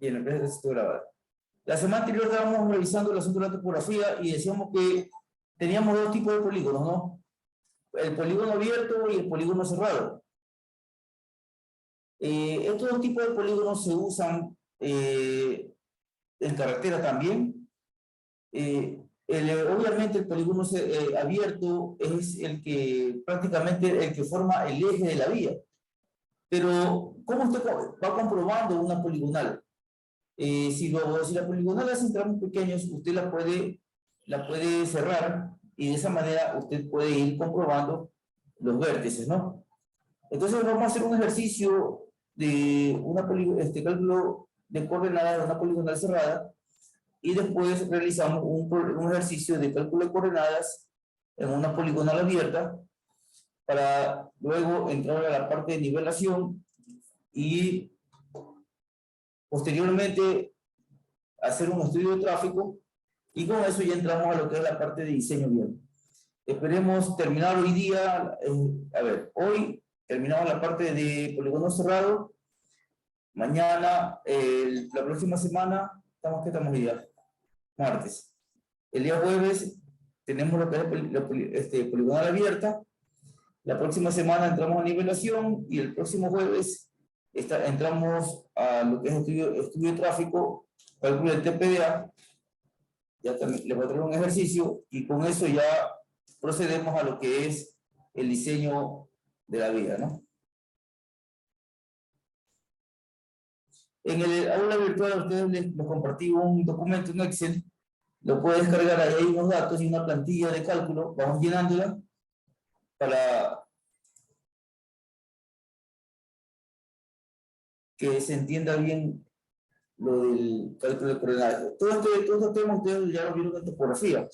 Bien, la clase está grabada. La semana anterior estábamos revisando el asunto de la topografía y decíamos que teníamos dos tipos de polígonos, ¿no? El polígono abierto y el polígono cerrado. Estos dos tipos de polígonos se usan en carretera también. Obviamente el polígono abierto es el que prácticamente el que forma el eje de la vía. Pero, ¿cómo usted va comprobando una poligonal? Si la poligonal hace en tramos pequeños, usted la puede cerrar y de esa manera usted puede ir comprobando los vértices, ¿no? Entonces vamos a hacer un ejercicio de cálculo de coordenadas de una poligonal cerrada y después realizamos un ejercicio de cálculo de coordenadas en una poligonal abierta para luego entrar a la parte de nivelación y posteriormente hacer un estudio de tráfico y con eso ya entramos a lo que es la parte de diseño bien. Esperemos terminar hoy día, hoy terminamos la parte de polígono cerrado, mañana, la próxima semana, ¿qué estamos hoy día? Martes. El día jueves tenemos lo que es poligonal abierta, la próxima semana entramos a nivelación y el próximo jueves entramos a lo que es estudio de tráfico, cálculo del TPDA. Ya también les voy a traer un ejercicio y con eso ya procedemos a lo que es el diseño de la vía, ¿no? En el aula virtual a ustedes les compartí un documento en Excel, lo pueden descargar, ahí hay unos datos y una plantilla de cálculo, vamos llenándola para que se entienda bien lo del cálculo de coordenadas. Todo este tema ustedes ya lo vieron en topografía.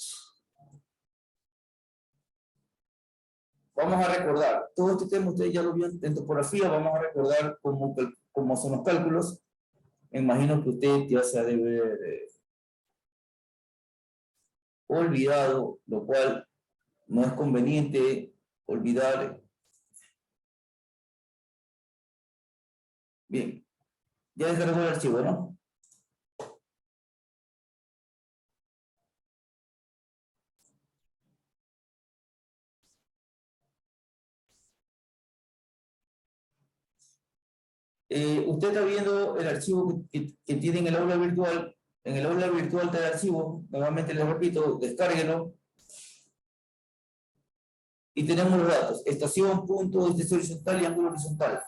Vamos a recordar, todo este tema ustedes ya lo vieron en topografía, vamos a recordar cómo son los cálculos. Me imagino que usted ya se ha de haber olvidado, lo cual no es conveniente olvidar. Bien, ya descargó el archivo, ¿no? Usted está viendo el archivo que tiene en el aula virtual. En el aula virtual está el archivo. Nuevamente les repito, descárguenlo. Y tenemos los datos. Estación, punto, este es horizontal y ángulo horizontal.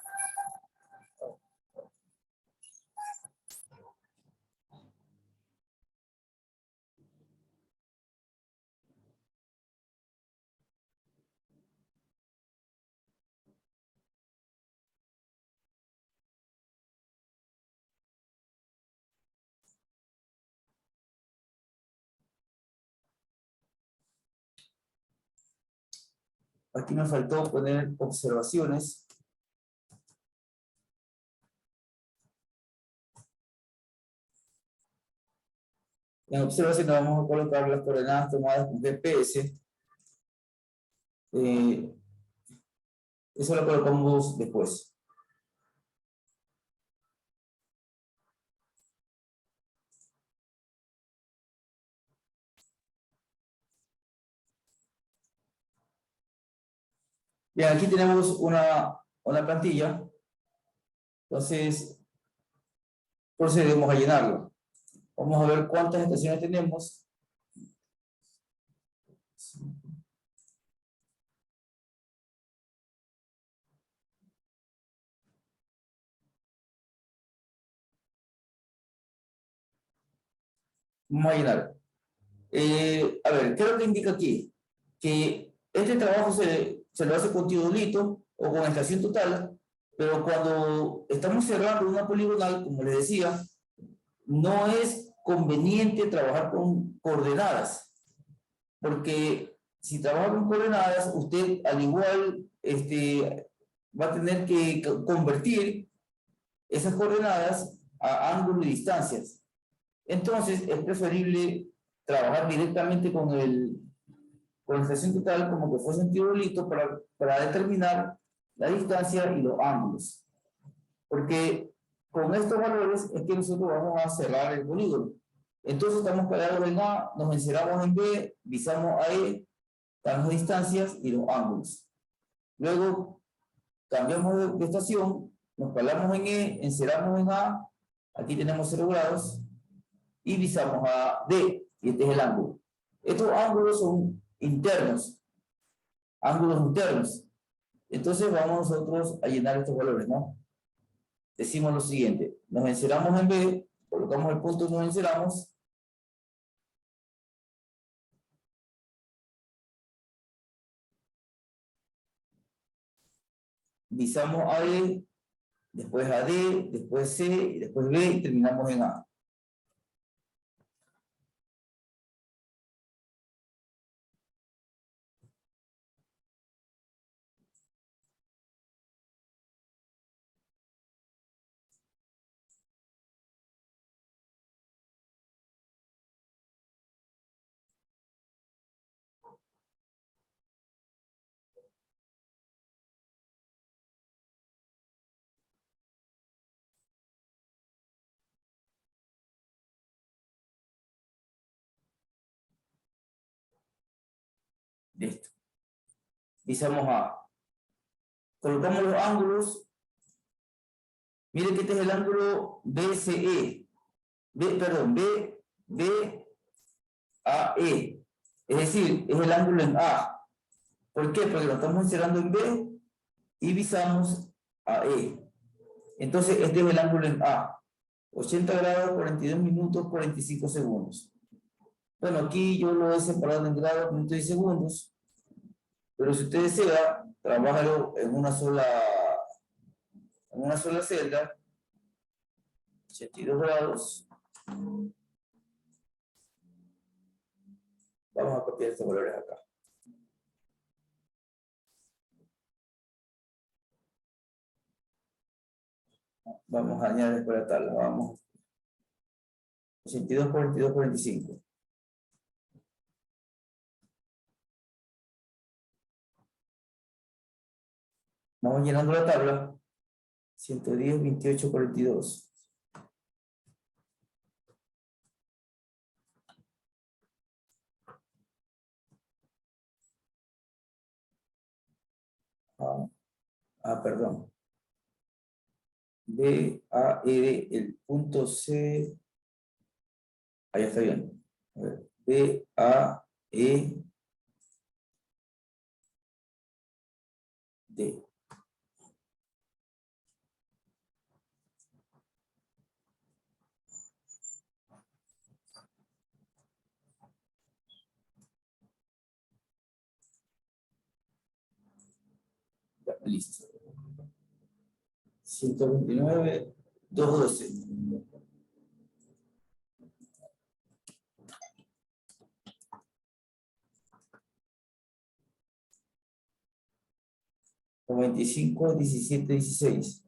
Aquí me faltó poner observaciones. En observaciones vamos a colocar las coordenadas tomadas con GPS. Eso lo colocamos después. Bien, aquí tenemos una plantilla. Entonces, procedemos a llenarlo. Vamos a ver cuántas estaciones tenemos. Vamos a llenar. A ver, ¿qué es lo que indica aquí? Que este trabajo se lo hace con teodolito o con estación total, pero cuando estamos cerrando una poligonal, como les decía, no es conveniente trabajar con coordenadas, porque si trabaja con coordenadas, usted al igual va a tener que convertir esas coordenadas a ángulos y distancias. Entonces, es preferible trabajar directamente con la estación total como que fuese un teodolito para determinar la distancia y los ángulos. Porque con estos valores es que nosotros vamos a cerrar el polígono. Entonces estamos parados en A, nos encerramos en B, visamos a E, están las distancias y los ángulos. Luego cambiamos de estación, nos paramos en E, encerramos en A, aquí tenemos 0 grados, y visamos a D, y este es el ángulo. Estos ángulos son internos, ángulos internos. Entonces vamos nosotros a llenar estos valores, ¿no? Decimos lo siguiente, nos encerramos en B, colocamos el punto donde nos encerramos, visamos a E, después a D, después C, y después B, y terminamos en A. Listo. Visamos A. Colocamos los ángulos. Miren que este es el ángulo BCE. Perdón, BAE. Es decir, es el ángulo en A. ¿Por qué? Porque lo estamos encerrando en B y visamos a E. Entonces, este es el ángulo en A. 80 grados, 42 minutos, 45 segundos. Bueno, aquí yo lo he separado en grados, minutos y segundos. Pero si usted desea, trabájalo en una sola celda. 82 grados. Vamos a copiar estos valores acá. Vamos a añadir por la tabla. Vamos. 82, 42, 45. Vamos llenando la tabla. 110, 28, 42. Perdón. B, A, E, el punto C. Ahí está bien. A ver. B, A, E, D. Ya, listo. 129, 212. O 25, 17, 16.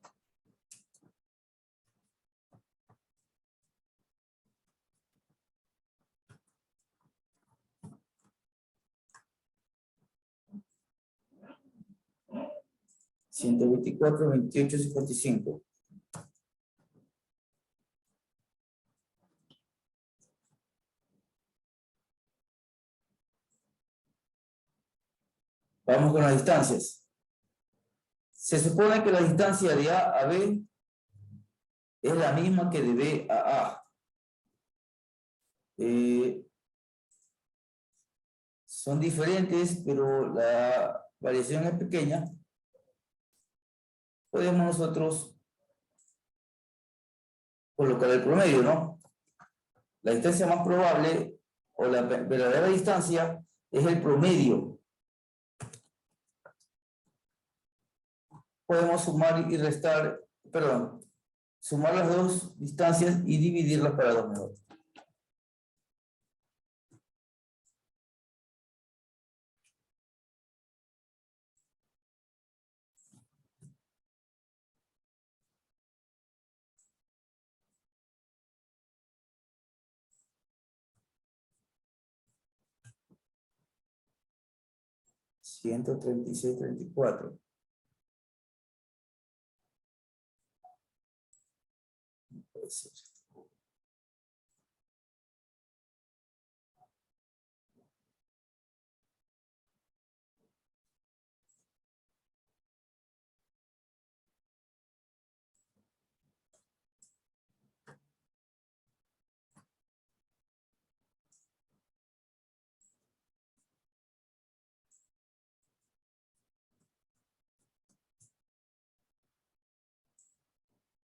Ciento 124, 28, 55. Vamos con las distancias. Se supone que la distancia de A a B es la misma que de B a A. Son diferentes, pero la variación es pequeña. Podemos nosotros colocar el promedio, ¿no? La distancia más probable o la verdadera distancia es el promedio. Podemos sumar y restar, perdón, sumar las dos distancias y dividirlas para dos mejor. Ciento 36, 34. puede ser.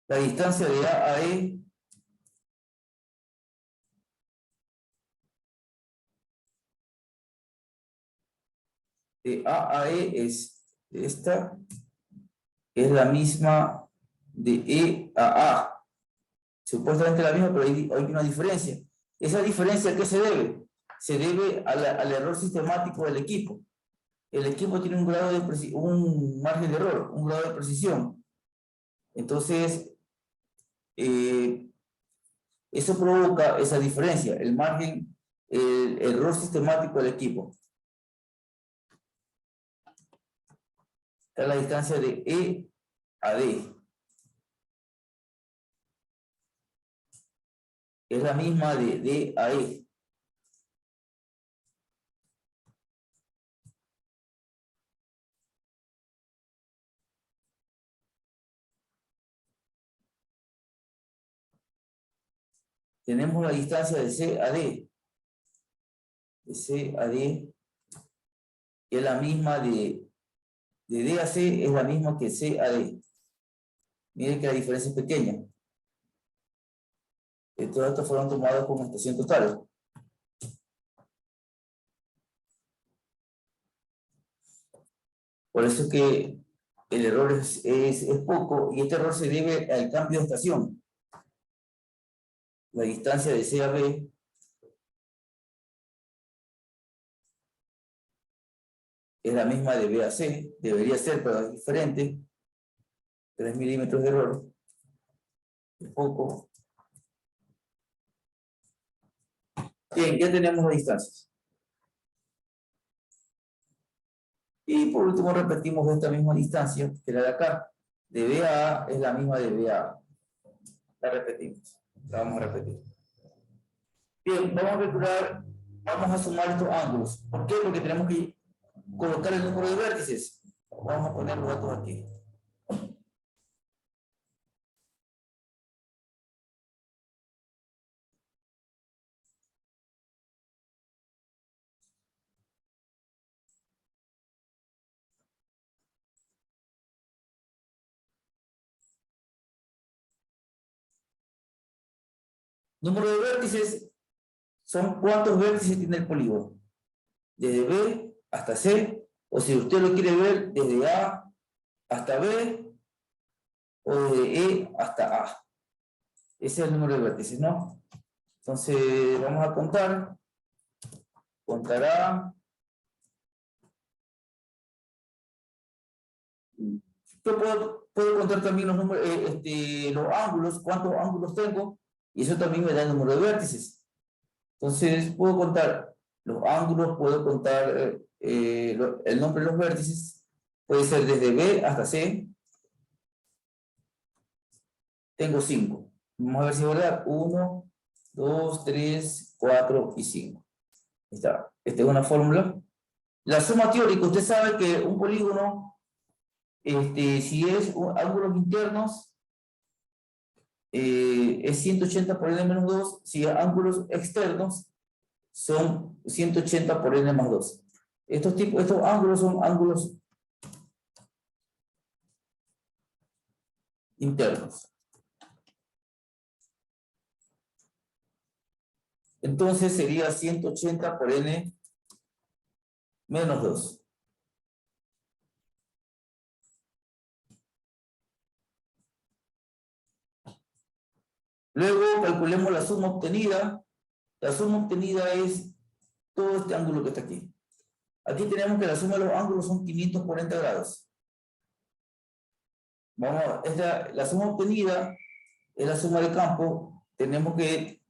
La distancia de A a E de A a E es esta, es la misma de E a A. Supuestamente la misma, pero hay una diferencia. ¿Esa diferencia a qué se debe? Se debe al error sistemático del equipo. El equipo tiene un grado de un margen de error, un grado de precisión. Entonces, eso provoca esa diferencia, el margen, el error sistemático del equipo. Esta es la distancia de E a D. Es la misma de D a E. Tenemos la distancia de C a D. De C a D es la misma de D a C, es la misma que C a D. Miren que la diferencia es pequeña. Todos estos fueron tomados como estación total. Por eso que el error es poco, y este error se debe al cambio de estación. La distancia de C a B es la misma de B a C, debería ser, pero es diferente. 3 milímetros de error. Es poco. Bien, ya tenemos las distancias. Y por último repetimos esta misma distancia, que la de acá, de B a A es la misma de B a A. La repetimos. La vamos a repetir. Bien, vamos a calcular, vamos a sumar estos ángulos. ¿Por qué? Porque tenemos que colocar el número de vértices. Vamos a poner los datos aquí. Número de vértices son cuántos vértices tiene el polígono. Desde B hasta C, o si usted lo quiere ver desde A hasta B, o desde E hasta A. Ese es el número de vértices, ¿no? Entonces, vamos a contar. Contará. Yo puedo contar también los números, los ángulos, cuántos ángulos tengo, y eso también me da el número de vértices. Entonces, puedo contar los ángulos, puedo contar el nombre de los vértices, puede ser desde B hasta C. Tengo 5. Vamos a ver si es verdad. 1, 2, 3, 4 y 5. Esta es una fórmula. La suma teórica, usted sabe que un polígono, si es ángulos internos, es 180 por n menos 2. Si es ángulos externos, son 180 por n más 2. Estos ángulos son ángulos internos. Entonces sería 180 por n menos 2. Luego calculemos la suma obtenida. La suma obtenida es todo este ángulo que está aquí. Aquí tenemos que la suma de los ángulos son 540 grados. La suma obtenida es la suma de campo. Tenemos que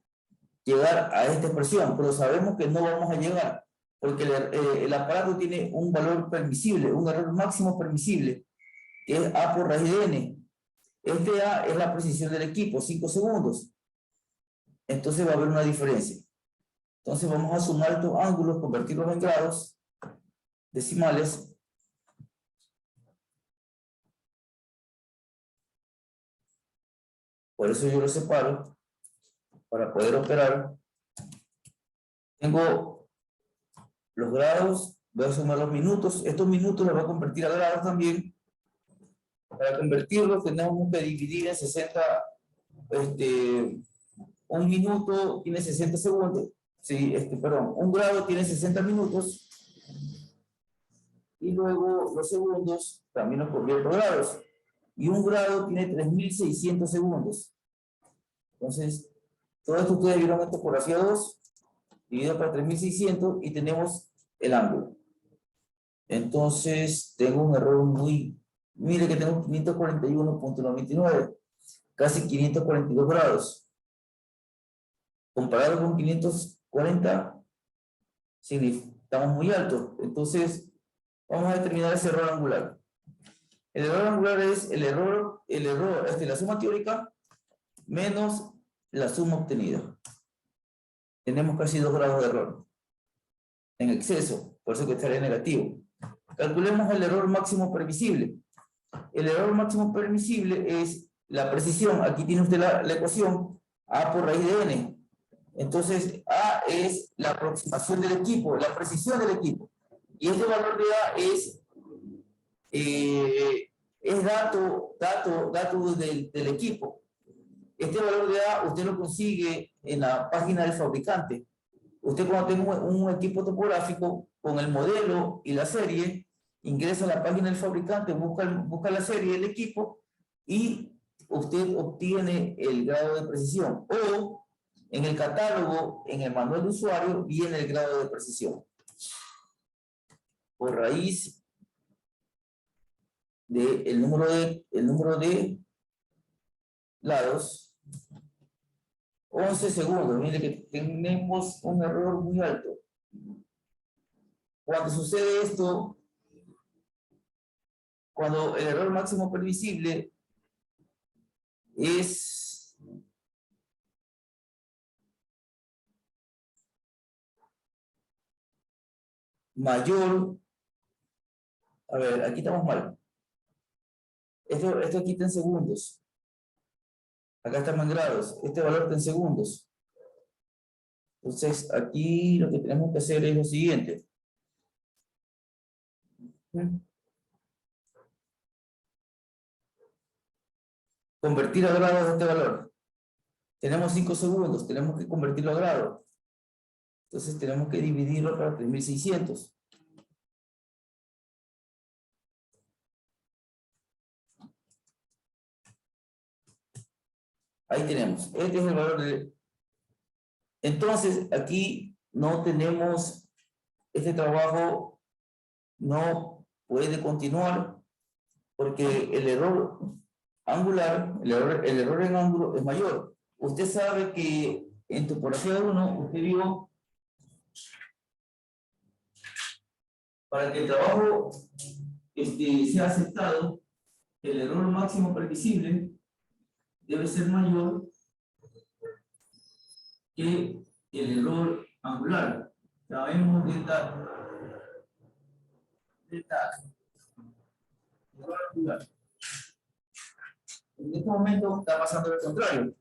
llegar a esta expresión, pero sabemos que no vamos a llegar, porque el aparato tiene un valor permisible, un error máximo permisible, que es A por raíz de n. Este A es la precisión del equipo, 5 segundos. Entonces va a haber una diferencia. Entonces vamos a sumar estos ángulos, convertirlos en grados decimales. Por eso yo los separo para poder operar. Tengo los grados, voy a sumar los minutos. Estos minutos los voy a convertir a grados también. Para convertirlos tenemos que dividir en 60, un minuto tiene 60 segundos. Sí, perdón, un grado tiene 60 minutos. Y luego los segundos también los convierto a grados. Y un grado tiene 3600 segundos. Entonces, todo esto ustedes vieron en topografía 2, dividido para 3600 y tenemos el ángulo. Entonces, tengo un error mire que tengo 541.99, casi 542 grados. Comparado con 540, estamos muy altos. Entonces, vamos a determinar ese error angular. El error angular es la suma teórica menos la suma obtenida. Tenemos casi 2 grados de error en exceso, por eso que estaría negativo. Calculemos el error máximo permisible. El error máximo permisible es la precisión. Aquí tiene usted la ecuación A por raíz de n. Entonces, A es la aproximación del equipo, la precisión del equipo. Y este valor de A es dato del equipo. Este valor de A usted lo consigue en la página del fabricante. Usted cuando tenga un equipo topográfico con el modelo y la serie, ingresa a la página del fabricante, busca la serie del equipo y usted obtiene el grado de precisión. O en el catálogo, en el manual de usuario, viene el grado de precisión. Por raíz del número de lados, 11 segundos. Mire que tenemos un error muy alto. Cuando sucede esto, cuando el error máximo permisible es mayor, a ver, aquí estamos mal. Esto aquí está en segundos. Acá estamos en grados. Este valor está en segundos. Entonces, aquí lo que tenemos que hacer es lo siguiente. Convertir a grados este valor. Tenemos 5 segundos, tenemos que convertirlo a grados. Entonces tenemos que dividirlo para 3600. Ahí tenemos. Este es el valor de... Entonces, aquí no tenemos... Este trabajo no puede continuar porque el error angular, el error en ángulo es mayor. Usted sabe que en topografía 1, usted vio, para que el trabajo sea aceptado, el error máximo previsible debe ser mayor que el error angular. Sabemos error angular. En este momento está pasando lo contrario.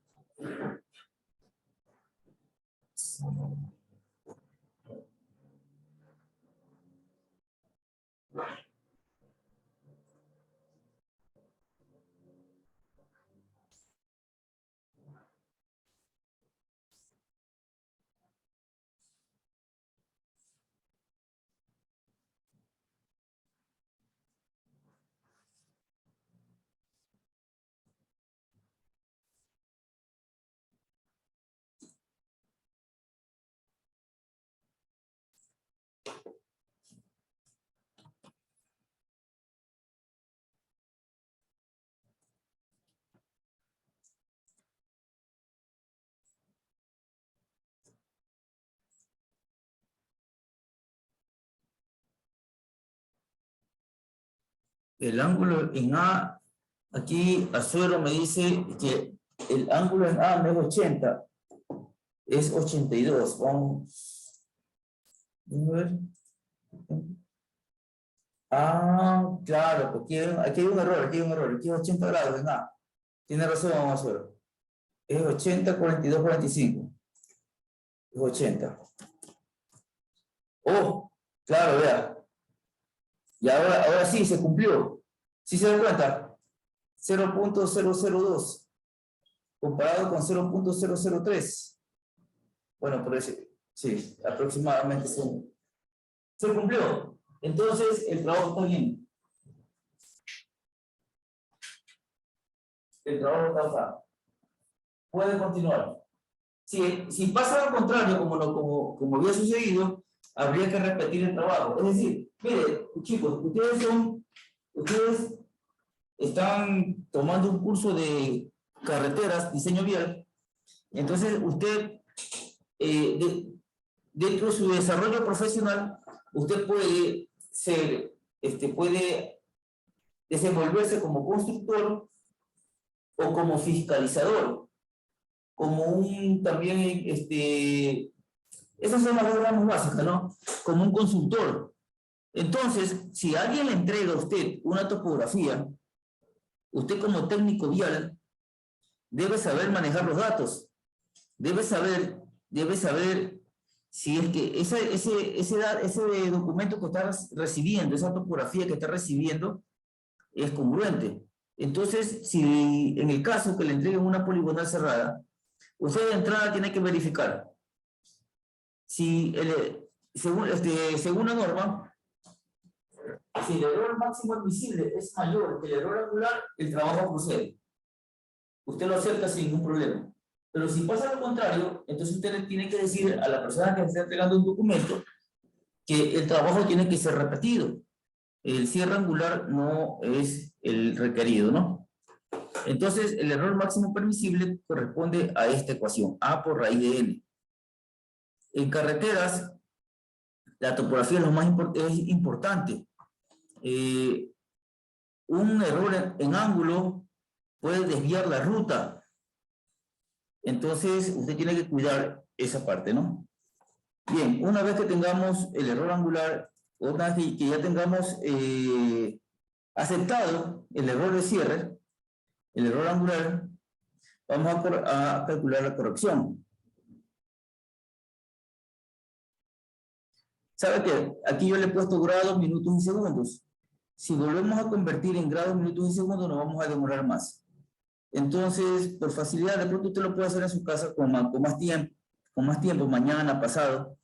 El ángulo en A Aquí Azuero me dice que el ángulo en A no es 80, es 82. Vamos a ver. Ah, claro, porque aquí hay un error, aquí es 80 grados en A. Tiene razón, Azuero. Es 80, 42, 45. Es 80. Oh, claro, vea. Y ahora sí, se cumplió. ¿Sí se da cuenta? 0.002 comparado con 0.003. Bueno, por eso, sí, aproximadamente se cumplió. Entonces, el trabajo está bien. El trabajo está acá. Puede continuar. Si pasa al contrario, como había sucedido, habría que repetir el trabajo. Es decir, mire, chicos, ustedes están tomando un curso de carreteras, diseño vial. Entonces, usted, dentro de su desarrollo profesional, usted puede puede desenvolverse como constructor o como fiscalizador, como también, esas son las dos ramas básicas, ¿no? Como un consultor. Entonces, si alguien le entrega a usted una topografía, usted como técnico vial debe saber manejar los datos, debe saber si es que ese documento que está recibiendo, esa topografía que está recibiendo, es congruente. Entonces, si en el caso que le entreguen una poligonal cerrada, usted de entrada tiene que verificar si, según la norma, si el error máximo admisible es mayor que el error angular, el trabajo procede. Usted lo acepta sin ningún problema. Pero si pasa lo contrario, entonces usted le tiene que decir a la persona que está entregando un documento que el trabajo tiene que ser repetido. El cierre angular no es el requerido, ¿no? Entonces, el error máximo permisible corresponde a esta ecuación, A por raíz de N. En carreteras, la topografía es lo más importante. Un error en ángulo puede desviar la ruta. Entonces, usted tiene que cuidar esa parte, ¿no? Bien, una vez que tengamos el error angular, una vez que ya tengamos aceptado el error de cierre, el error angular, vamos a calcular la corrección. ¿Sabe qué? Aquí yo le he puesto grados, minutos y segundos. Si volvemos a convertir en grados, minutos y segundos, nos vamos a demorar más. Entonces, por facilidad, de pronto usted lo puede hacer en su casa con más tiempo, mañana, pasado.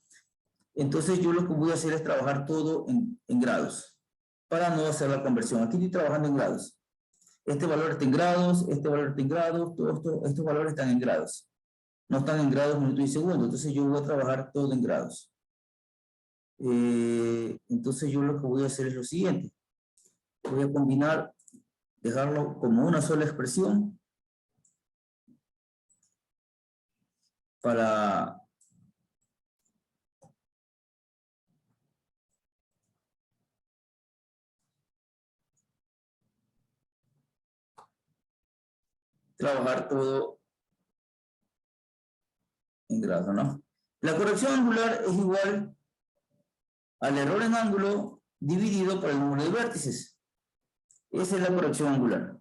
Entonces, yo lo que voy a hacer es trabajar todo en grados, para no hacer la conversión. Aquí estoy trabajando en grados. Este valor está en grados, este valor está en grados, estos valores están en grados. No están en grados, minutos y segundos. Entonces, yo voy a trabajar todo en grados. Entonces, yo lo que voy a hacer es lo siguiente. Voy a combinar, dejarlo como una sola expresión para trabajar todo en grado, ¿no? La corrección angular es igual al error en ángulo dividido por el número de vértices. Esa es la corrección angular.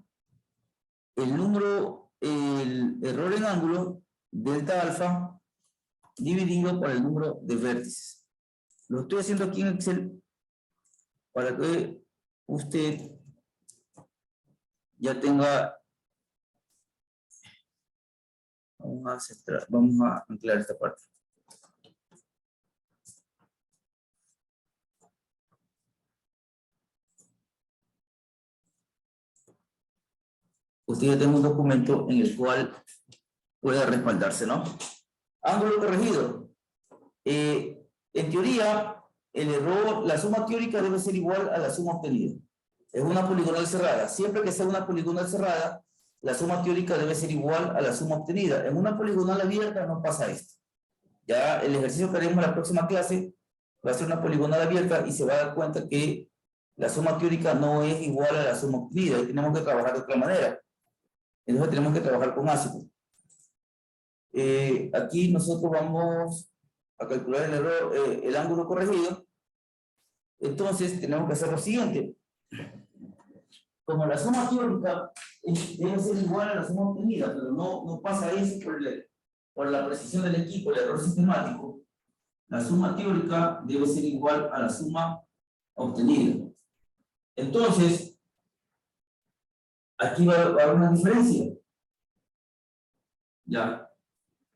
El error en ángulo, delta alfa, dividido por el número de vértices. Lo estoy haciendo aquí en Excel para que usted ya tenga... Vamos a anclar esta parte. Usted ya tiene un documento en el cual puede respaldarse, ¿no? Ángulo corregido. En teoría, el error, la suma teórica debe ser igual a la suma obtenida. Es una poligonal cerrada. Siempre que sea una poligonal cerrada, la suma teórica debe ser igual a la suma obtenida. En una poligonal abierta no pasa esto. Ya el ejercicio que haremos en la próxima clase va a ser una poligonal abierta y se va a dar cuenta que la suma teórica no es igual a la suma obtenida, y tenemos que trabajar de otra manera. Entonces tenemos que trabajar con ácido. Aquí nosotros vamos a calcular el error, el ángulo corregido. Entonces tenemos que hacer lo siguiente. Como la suma teórica debe ser igual a la suma obtenida, pero no pasa eso por la precisión del equipo, el error sistemático, la suma teórica debe ser igual a la suma obtenida. Entonces, aquí va a haber una diferencia. Ya.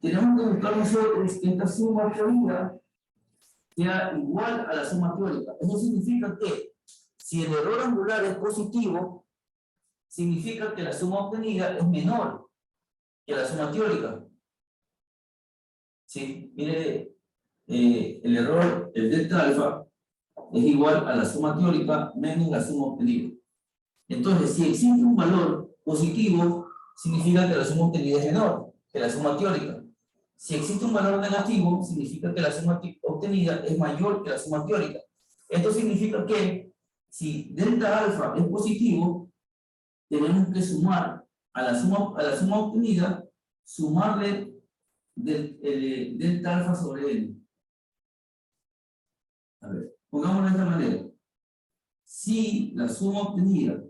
Tenemos que buscar nosotros que esta suma teórica sea igual a la suma teórica. Eso significa que si el error angular es positivo, significa que la suma obtenida es menor que la suma teórica. ¿Sí? Mire, el error, el delta alfa, es igual a la suma teórica menos la suma obtenida. Entonces, si existe un valor positivo, significa que la suma obtenida es menor que la suma teórica. Si existe un valor negativo, significa que la suma obtenida es mayor que la suma teórica. Esto significa que si delta alfa es positivo, tenemos que sumar a la suma obtenida, sumarle delta alfa sobre n. A ver, pongámoslo de esta manera. Si la suma obtenida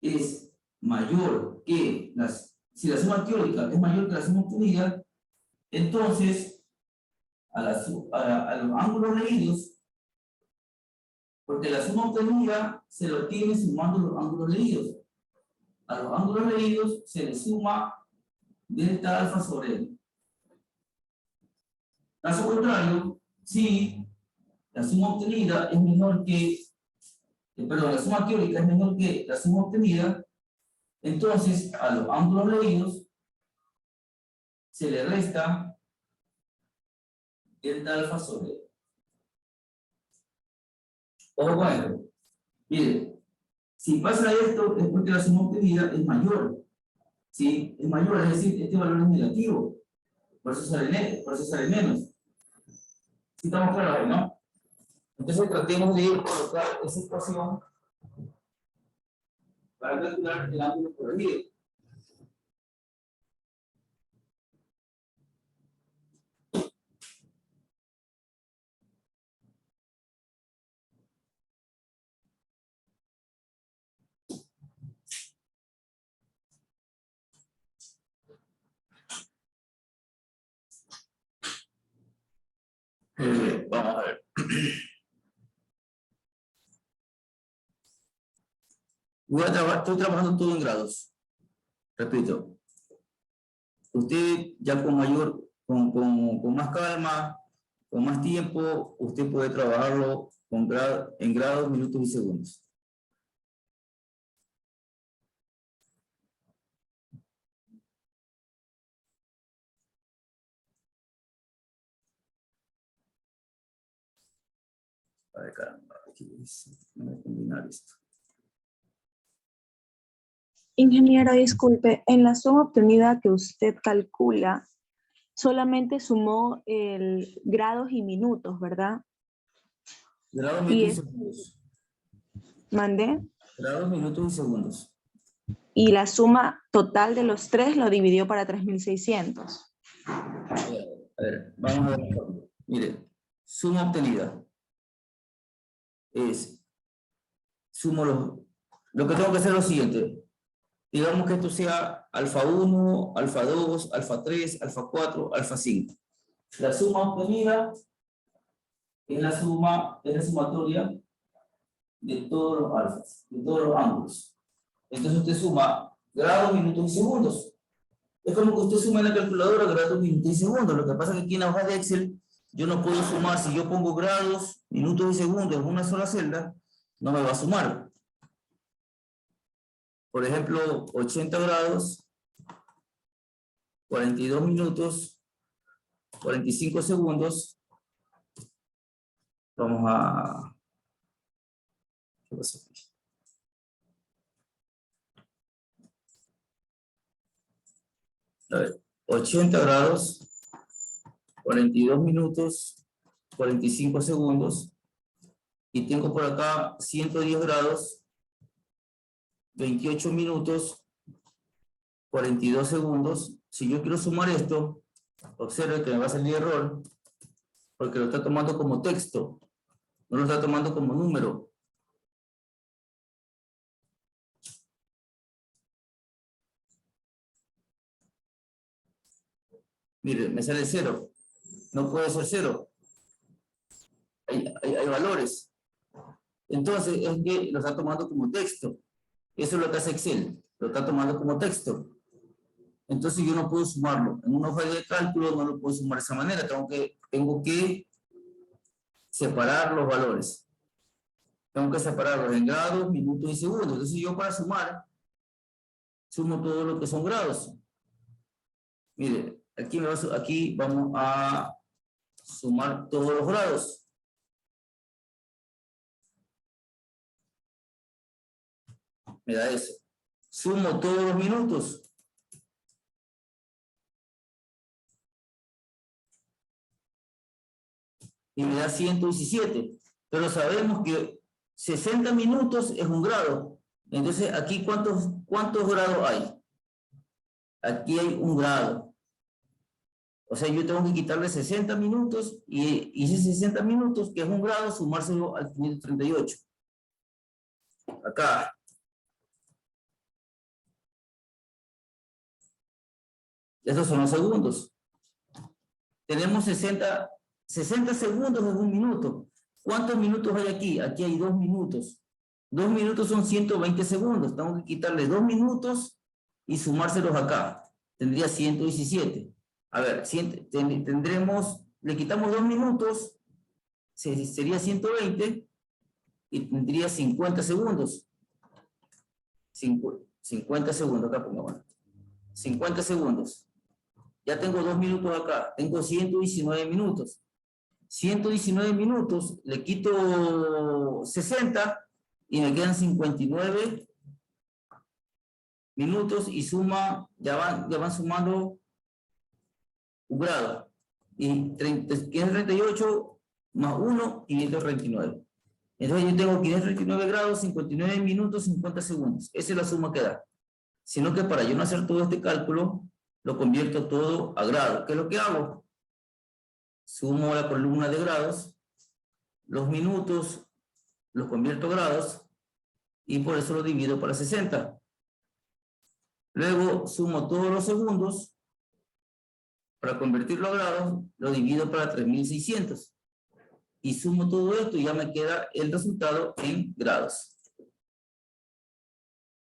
es mayor que si la suma teórica es mayor que la suma obtenida, entonces a los ángulos leídos, porque la suma obtenida se lo obtiene sumando los ángulos leídos. A los ángulos leídos se le suma delta alfa sobre n. Caso contrario, si la suma obtenida es menor que, perdón, la suma teórica es menor que la suma obtenida, entonces a los ángulos leídos se le resta delta alfa sobre n. Ojo con esto. Mire, si pasa esto es porque la suma obtenida es mayor. ¿Sí? Es mayor, es decir, este valor es negativo. Por eso sale menos. ¿Sí estamos claros ahí, no? Entonces tratemos de colocar esa ecuación para calcular el ángulo corregido. Vamos a ver. Estoy trabajando todo en grados. Repito. Usted ya con más calma, con más tiempo, usted puede trabajarlo en grados, minutos y segundos. A ver, caramba, aquí voy a combinar esto. Ingeniero, disculpe, en la suma obtenida que usted calcula, solamente sumó el grados y minutos, ¿verdad? Grados, minutos y segundos. ¿Mandé? Grados, minutos y segundos. Y la suma total de los tres lo dividió para 3600. A ver, vamos a ver. Mire, suma obtenida es, sumo lo que tengo que hacer es lo siguiente. Digamos que esto sea alfa 1, alfa 2, alfa 3, alfa 4, alfa 5. La suma obtenida es la sumatoria de todos los alfas, de todos los ángulos. Entonces usted suma grados, minutos y segundos. Es como que usted suma en la calculadora grados, minutos y segundos. Lo que pasa es que aquí en la hoja de Excel yo no puedo sumar. Si yo pongo grados, minutos y segundos en una sola celda, no me va a sumar. Por ejemplo, 80 grados, 42 minutos, 45 segundos. Vamos a... ¿Qué pasa aquí? A ver, 80 grados, 42 minutos, 45 segundos. y tengo por acá 110 grados, 28 minutos, 42 segundos. Si yo quiero sumar esto, observe que me va a salir error, porque lo está tomando como texto, no lo está tomando como número. Mire, me sale 0. No puede ser 0. Hay valores. Entonces, es que lo está tomando como texto. Eso es lo que hace Excel. Lo está tomando como texto. Entonces, yo no puedo sumarlo. En una hoja de cálculo no lo puedo sumar de esa manera. Tengo que separar los valores. Tengo que separarlos en grados, minutos y segundos. Entonces, yo para sumar, sumo todo lo que son grados. Mire, aquí vamos a sumar todos los grados. Me da eso. Sumo todos los minutos. Y me da 117. Pero sabemos que 60 minutos es un grado. Entonces, aquí, ¿cuántos grados hay? Aquí hay un grado. O sea, yo tengo que quitarle 60 minutos y ese 60 minutos, que es un grado, sumárselo al 538. Acá. Estos son los segundos. Tenemos 60 segundos en un minuto. ¿Cuántos minutos hay aquí? Aquí hay 2 minutos. 2 minutos son 120 segundos. Tengo que quitarle 2 minutos y sumárselos acá. Tendría 117. A ver, le quitamos 2 minutos, sería 120 y tendría 50 segundos. 50 segundos, acá pongamos. 50 segundos. Ya tengo 2 minutos acá, tengo 119 minutos. 119 minutos, le quito 60 y me quedan 59 minutos y ya van sumando un grado. Y 538 más 1, 539. Entonces yo tengo 539 grados, 59 minutos, 50 segundos. Esa es la suma que da. Sino que para yo no hacer todo este cálculo, lo convierto todo a grados. ¿Qué es lo que hago? Sumo la columna de grados, los minutos los convierto a grados y por eso lo divido para 60. Luego sumo todos los segundos, para convertirlo a grados, lo divido para 3600. Y sumo todo esto y ya me queda el resultado en grados.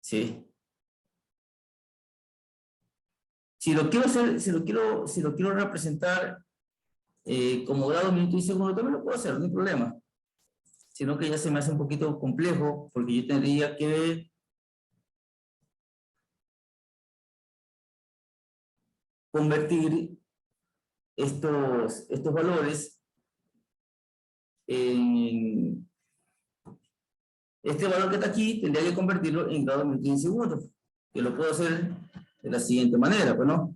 ¿Sí? Si lo quiero representar como grado, minuto y segundo, también lo puedo hacer, no hay problema. Sino que ya se me hace un poquito complejo, porque yo tendría que convertir estos valores en este valor que está aquí, tendría que convertirlo en grado, minuto y segundo, que lo puedo hacer de la siguiente manera, pues no.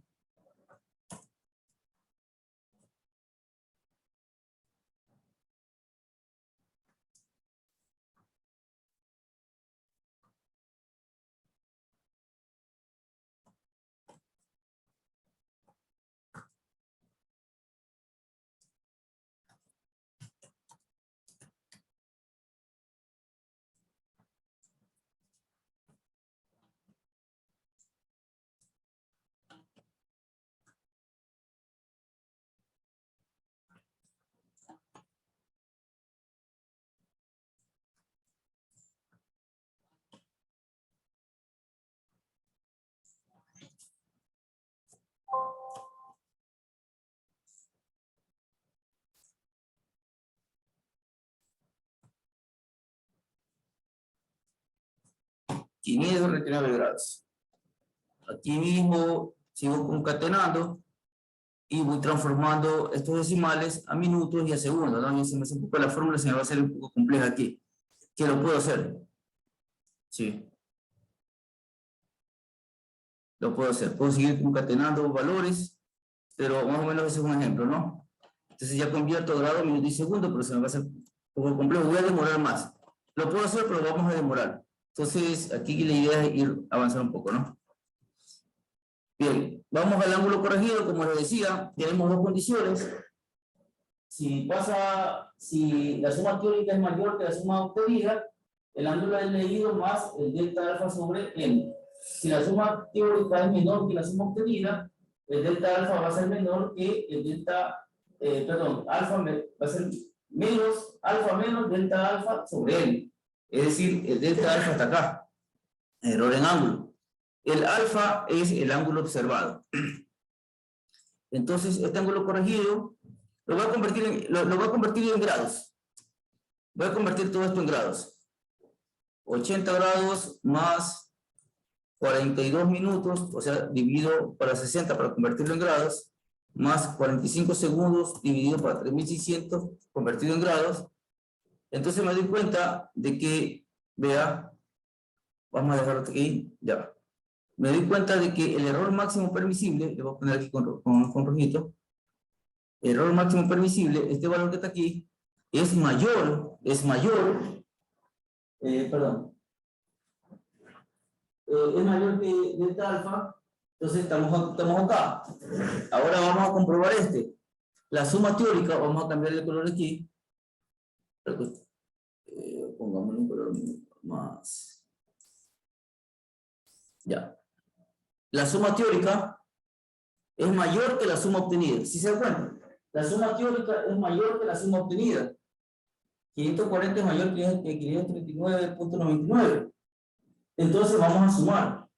Aquí mismo 39 grados. Aquí mismo sigo concatenando y voy transformando estos decimales a minutos y a segundos, ¿no? Y se me hace un poco la fórmula, se me va a hacer un poco compleja aquí. ¿Qué lo puedo hacer? Sí. Lo puedo hacer. Puedo seguir concatenando valores, pero más o menos ese es un ejemplo, ¿no? Entonces ya convierto grado, minuto y segundo, pero se me va a hacer un poco complejo, voy a demorar más. Lo puedo hacer, pero vamos a demorar. Entonces, aquí la idea es ir avanzando un poco, ¿no? Bien, vamos al ángulo corregido, como les decía, tenemos dos condiciones. Si la suma teórica es mayor que la suma obtenida, el ángulo es medido más el delta alfa sobre n. Si la suma teórica es menor que la suma obtenida, el delta alfa va a ser menor que el delta, alfa va a ser menos, alfa menos delta alfa sobre n. Es decir, el delta alfa está acá. Error en ángulo. El alfa es el ángulo observado. Entonces, este ángulo corregido lo voy a convertir en grados. Voy a convertir todo esto en grados. 80 grados más 42 minutos, o sea, dividido para 60 para convertirlo en grados, más 45 segundos dividido para 3600, convertido en grados. Entonces me doy cuenta de que, vea, vamos a dejarlo aquí, ya. Me doy cuenta de que el error máximo permisible, le voy a poner aquí con rojito, error máximo permisible, este valor que está aquí, es mayor es mayor que delta alfa. Entonces estamos acá. Ahora vamos a comprobar la suma teórica. Vamos a cambiar el color aquí, pongámosle un color más, ya. La suma teórica es mayor que la suma obtenida. ¿Sí se dan cuenta? La suma teórica es mayor que la suma obtenida. 540 es mayor que 539.99. Entonces vamos a sumar.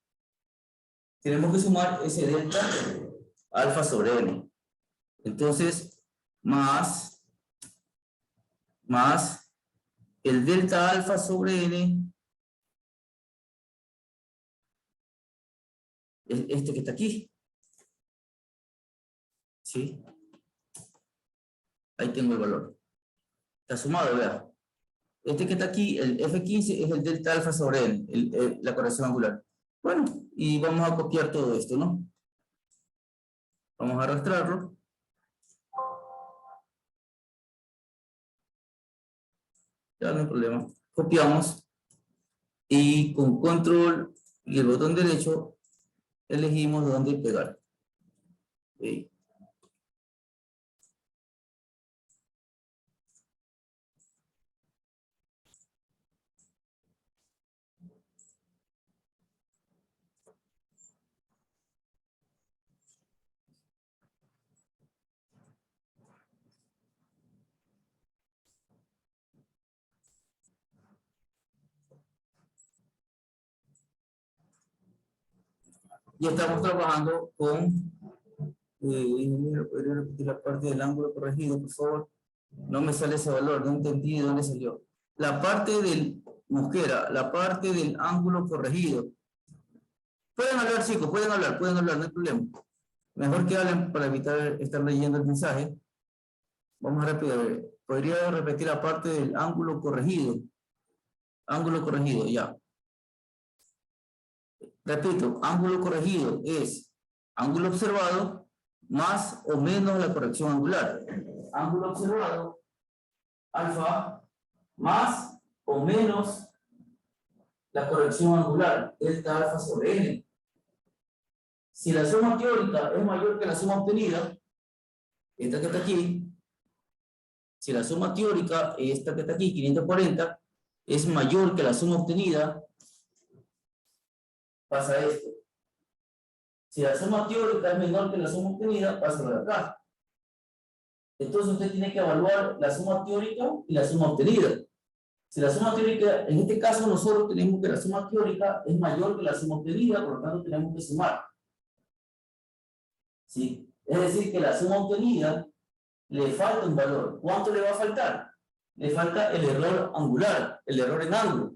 Tenemos que sumar ese delta alfa sobre n. Entonces, más el delta alfa sobre n, es este que está aquí. ¿Sí? Ahí tengo el valor. Está sumado, vea. Este que está aquí, el F15, es el delta alfa sobre n, la corrección angular. Bueno, y vamos a copiar todo esto, ¿no? Vamos a arrastrarlo. Ya no hay problema. Copiamos. Y con control y el botón derecho, elegimos dónde pegar. Okay. Y estamos trabajando con, ¿podría repetir la parte del ángulo corregido, por favor? No me sale ese valor, no entendí de dónde salió. La parte del, Mosquera, la parte del ángulo corregido. Pueden hablar, chicos, pueden hablar, no hay problema. Mejor que hablen para evitar estar leyendo el mensaje. Vamos rápido a ver. ¿Podría repetir la parte del ángulo corregido? Ángulo corregido, ya. Repito, ángulo corregido es ángulo observado más o menos la corrección angular. Ángulo observado, alfa, más o menos la corrección angular, delta alfa sobre n. Si la suma teórica es mayor que la suma obtenida, esta que está aquí, si la suma teórica, esta que está aquí, 540, es mayor que la suma obtenida, pasa esto. Si la suma teórica es menor que la suma obtenida, pasa lo de acá. Entonces usted tiene que evaluar la suma teórica y la suma obtenida. Si la suma teórica, en este caso nosotros tenemos que la suma teórica es mayor que la suma obtenida, por lo tanto tenemos que sumar. ¿Sí? Es decir, que la suma obtenida le falta un valor. ¿Cuánto le va a faltar? Le falta el error angular, el error en ángulo.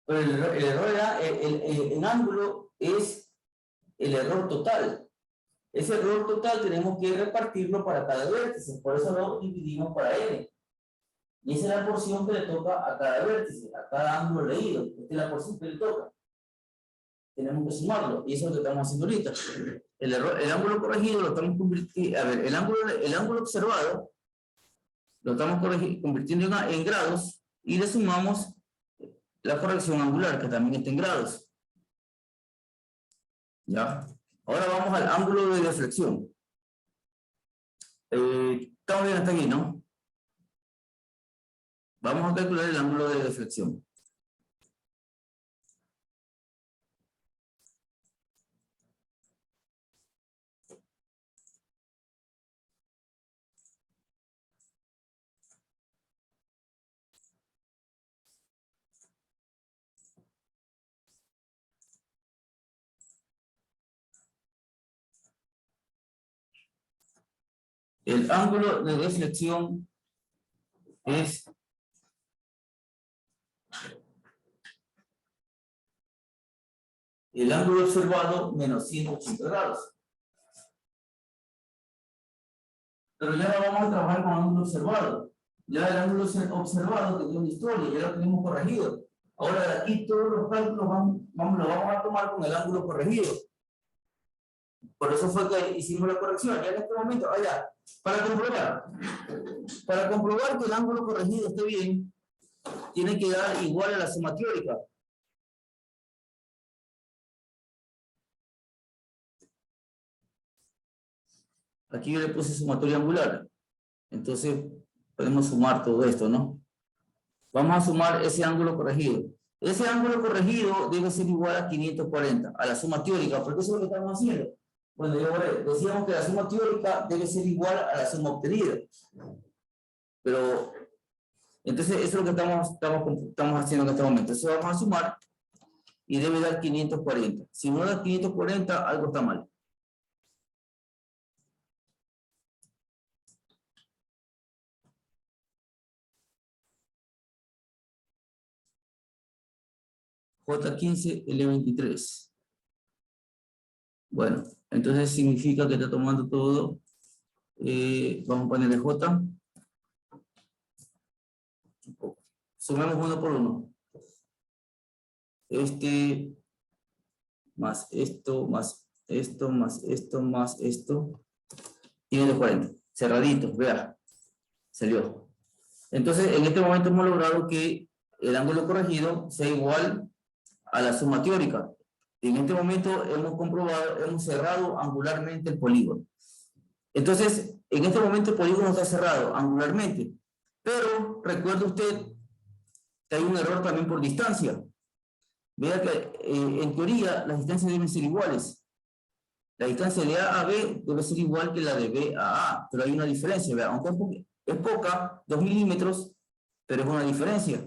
Pero el error en ángulo es el error total. Ese error total tenemos que repartirlo para cada vértice, por eso lo dividimos para n. Y esa es la porción que le toca a cada vértice, a cada ángulo leído. Esta es la porción que le toca. Tenemos que sumarlo, y eso es lo que estamos haciendo ahorita. El ángulo corregido lo estamos convirtiendo. A ver, el ángulo observado lo estamos convirtiendo en grados y le sumamos la corrección angular, que también está en grados. ¿Ya? Ahora vamos al ángulo de deflexión. Estamos bien hasta aquí, ¿no? Vamos a calcular el ángulo de deflexión. El ángulo de deflexión es el ángulo observado menos 180 grados. Pero ya no vamos a trabajar con ángulo observado. Ya el ángulo observado tenía una historia, ya lo tenemos corregido. Ahora de aquí todos los cálculos lo vamos a tomar con el ángulo corregido. Por eso fue que hicimos la corrección. Ya en este momento, para comprobar que el ángulo corregido esté bien, tiene que dar igual a la suma teórica. Aquí yo le puse sumatoria angular. Entonces, podemos sumar todo esto, ¿no? Vamos a sumar ese ángulo corregido. Ese ángulo corregido debe ser igual a 540, a la suma teórica, porque eso es lo que estamos haciendo. Bueno, decíamos que la suma teórica debe ser igual a la suma obtenida. Pero, entonces, eso es lo que estamos haciendo en este momento. Entonces, vamos a sumar y debe dar 540. Si no da 540, algo está mal. J15, L23. Bueno, entonces significa que está tomando todo. Vamos a ponerle J. Sumemos uno por uno. Este, más esto, más esto, más esto, más esto. Tiene 40. Cerradito, vea. Salió. Entonces, en este momento hemos logrado que el ángulo corregido sea igual a la suma teórica. En este momento hemos cerrado angularmente el polígono. Entonces, en este momento el polígono está cerrado angularmente, pero recuerde usted que hay un error también por distancia. Vea que en teoría las distancias deben ser iguales. La distancia de A a B debe ser igual que la de B a A, pero hay una diferencia, vea, aunque es poca, 2 milímetros, pero es una diferencia.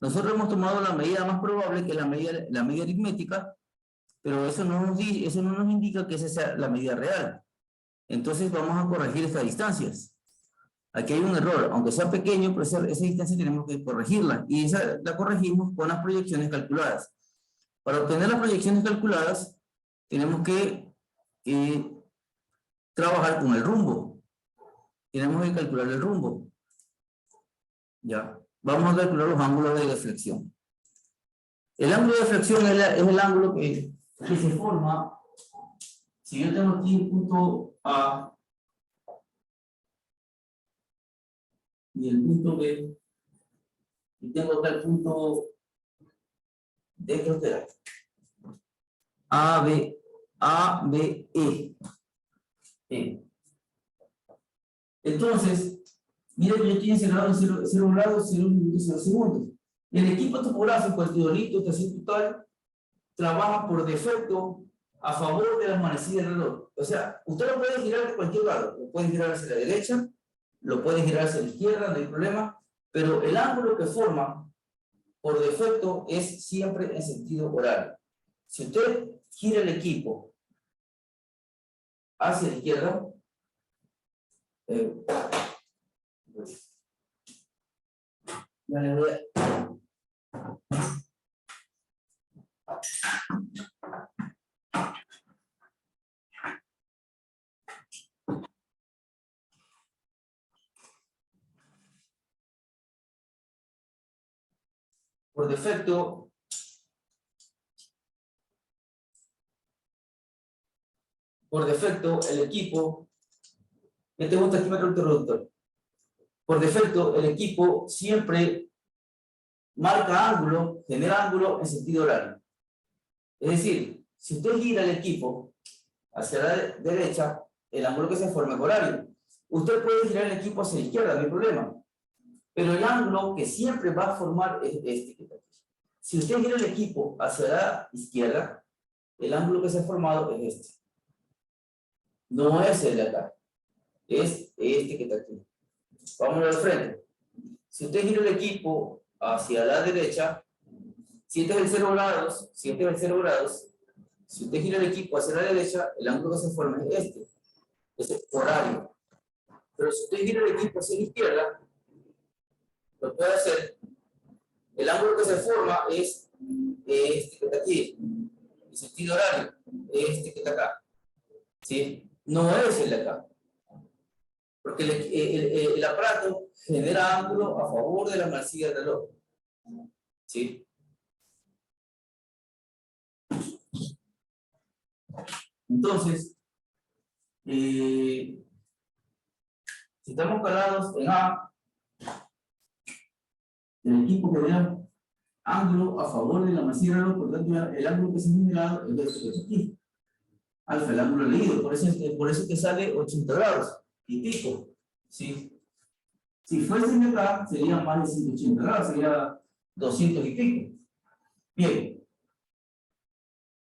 Nosotros hemos tomado la medida más probable, que es la medida aritmética, pero eso no nos indica que esa sea la medida real. Entonces vamos a corregir estas distancias. Aquí hay un error, aunque sea pequeño, pero esa distancia tenemos que corregirla, y esa la corregimos con las proyecciones calculadas. Para obtener las proyecciones calculadas, tenemos que trabajar con el rumbo. Tenemos que calcular el rumbo. Ya. Vamos a calcular los ángulos de deflexión. El ángulo de deflexión es el ángulo que se forma si yo tengo aquí el punto A y el punto B, y tengo acá el punto D, creo que era A, B, E. Entonces, mire que yo estoy encerrado en 0 grados, 0 minutos, 0 segundos. El equipo topográfico, el teodolito, estación total, trabaja por defecto a favor de la manecilla del reloj. O sea, usted lo puede girar de cualquier lado. Lo puede girar hacia la derecha, lo puede girar hacia la izquierda, no hay problema. Pero el ángulo que forma por defecto es siempre en sentido horario. Si usted gira el equipo hacia la izquierda, ya le voy a... Por defecto, el equipo, este es un taquímetro interruptor. por defecto, el equipo siempre marca ángulo, genera ángulo en sentido horario. Es decir, si usted gira el equipo hacia la derecha, el ángulo que se forma es horario. Usted puede girar el equipo hacia la izquierda, no hay problema. Pero el ángulo que siempre va a formar es este que está aquí. Si usted gira el equipo hacia la izquierda, el ángulo que se ha formado es este. No es el de acá. Es este que está aquí. Vámonos al frente. Si usted gira el equipo hacia la derecha, si este es el 0 grados, si usted gira el equipo hacia la derecha, el ángulo que se forma es este. Es horario. Pero si usted gira el equipo hacia la izquierda, lo puede hacer. El ángulo que se forma es este que está aquí, en sentido horario, este que está acá. ¿Sí? No es el de acá. Porque el aparato genera ángulo a favor de la manecilla del reloj. ¿Sí? Entonces, si estamos calados en A, el equipo que vea ángulo a favor de la manecilla del reloj, por tanto, el ángulo que se ha generado es este que está aquí. Alfa, el ángulo leído, por eso que sale 80 grados y pico. ¿Sí? Si fuese de acá, sería más de 180 grados, sería 200 y pico. Bien.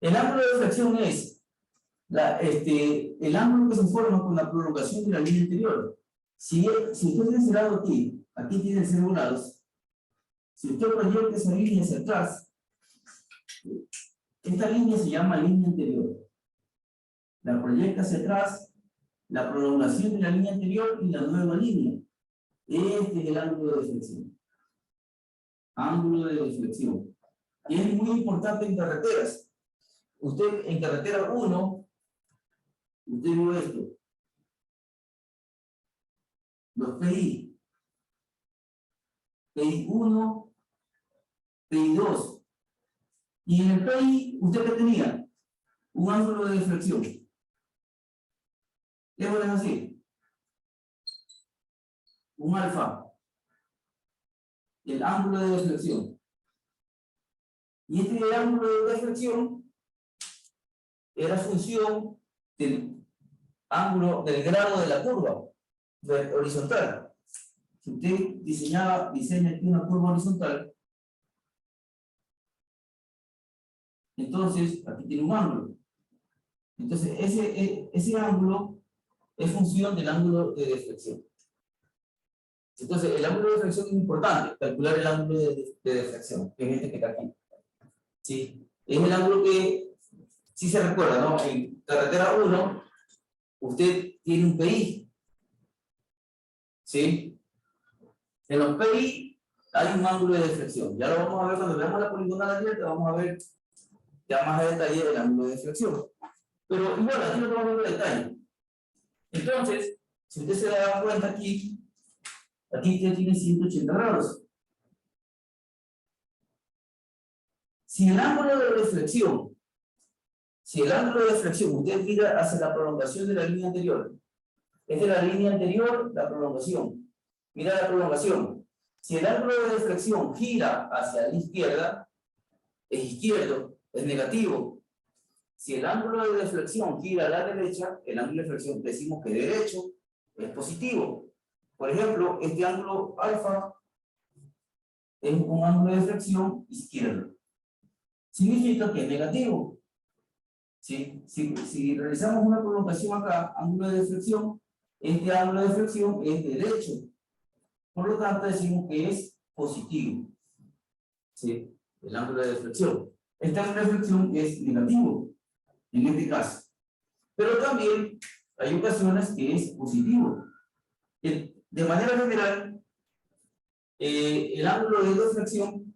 El ángulo de deflexión es el ángulo que se forma con la prolongación de la línea anterior. Si usted tiene ese lado aquí tiene 0 grados. Si usted proyecta esa línea hacia atrás, esta línea se llama línea anterior. La proyecta hacia atrás, la prolongación de la línea anterior y la nueva línea. Este es el ángulo de deflexión. Ángulo de deflexión. Y es muy importante en carreteras. Usted en carretera 1, usted vio esto. Los PI. PI 1, PI 2. Y en el PI, ¿usted qué tenía? Un ángulo de deflexión. ¿Qué es así? Un alfa. El ángulo de deflexión. Y este ángulo de deflexión era función del ángulo, del grado de la curva horizontal. Si usted diseña aquí una curva horizontal, entonces aquí tiene un ángulo. Entonces ese ángulo es función del ángulo de deflexión. Entonces el ángulo de deflexión es importante, calcular el ángulo de deflexión, que es este que está aquí. ¿Sí? Es el ángulo que, si se recuerda, ¿no? En carretera 1, usted tiene un PI. ¿Sí? En los PI hay un ángulo de deflexión. Ya lo vamos a ver cuando veamos la poligonal abierta, vamos a ver ya más a detalle el ángulo de deflexión. Pero igual, aquí no vamos a ver detalle. Entonces, si usted se da cuenta aquí usted tiene 180 grados. Si el ángulo de deflexión, usted mira hacia la prolongación de la línea anterior, es de la línea anterior la prolongación. Mira la prolongación. Si el ángulo de deflexión gira hacia la izquierda, es izquierdo, es negativo. Si el ángulo de deflexión gira a la derecha, el ángulo de deflexión decimos que derecho es positivo. Por ejemplo, este ángulo alfa es un ángulo de deflexión izquierdo. Significa que es negativo. ¿Sí? Si realizamos una prolongación acá, ángulo de deflexión, este ángulo de deflexión es derecho. Por lo tanto, decimos que es positivo. ¿Sí? El ángulo de deflexión. Este ángulo de deflexión es negativo, en este caso. Pero también hay ocasiones que es positivo. De manera general, el ángulo de deflexión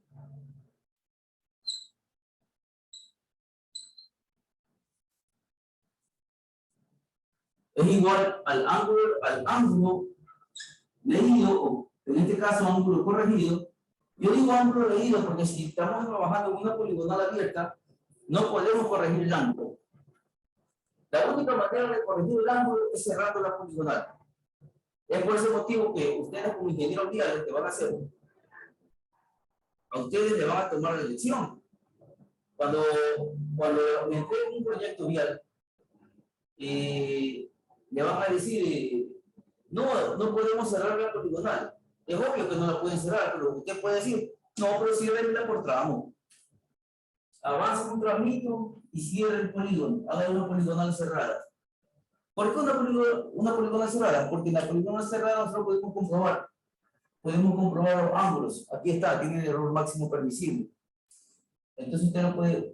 es igual al ángulo leído, o en este caso ángulo corregido. Yo digo ángulo leído porque si estamos trabajando en una poligonal abierta, no podemos corregir el ángulo. La única manera de corregir el ángulo es cerrando la poligonal. Es por ese motivo que ustedes como ingenieros viales que van a hacer, a ustedes le van a tomar la elección. Cuando me entreguen un proyecto vial, le van a decir, no podemos cerrar la poligonal. Es obvio que no la pueden cerrar, pero usted puede decir, no, pero ciérrenla por tramo. Avance un tramito y cierre el polígono. Haga una poligonal cerrada. ¿Por qué una poligonal cerrada? Porque en la poligonal cerrada nosotros podemos comprobar. Podemos comprobar los ángulos. Aquí está, tiene el error máximo permisible. Entonces usted puede